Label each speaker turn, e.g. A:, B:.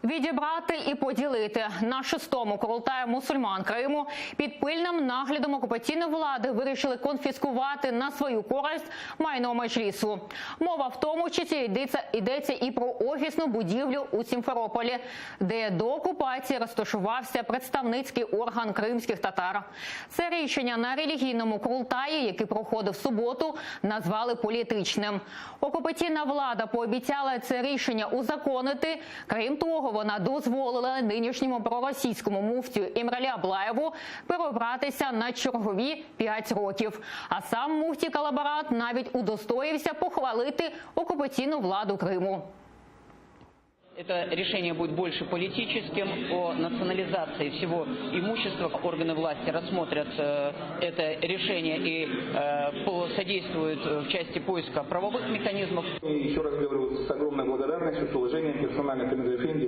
A: Відібрати і поділити. На 6-му Курултаї мусульман Криму під пильним наглядом окупаційної влади вирішили конфіскувати на свою користь майно Меджлісу. Мова в тому числі йдеться і про офісну будівлю у Сімферополі, де до окупації розташувався представницький орган кримських татар. Це рішення на релігійному Курултаї, який проходив в суботу, назвали політичним. Окупаційна влада пообіцяла це рішення узаконити. Крім того, вона дозволила нинішньому проросійському муфтію Імралі Аблаєву переобратися на чергові 5 років. А сам муфтій-колаборант навіть удостоївся похвалити окупаційну владу Криму.
B: Это решение будет больше политическим, по национализации всего имущества. Органы власти рассмотрят это решение и содействуют в части поиска правовых механизмов.
C: Еще раз говорю, с огромной благодарностью, с уважением персонально к Эмиру Эфенди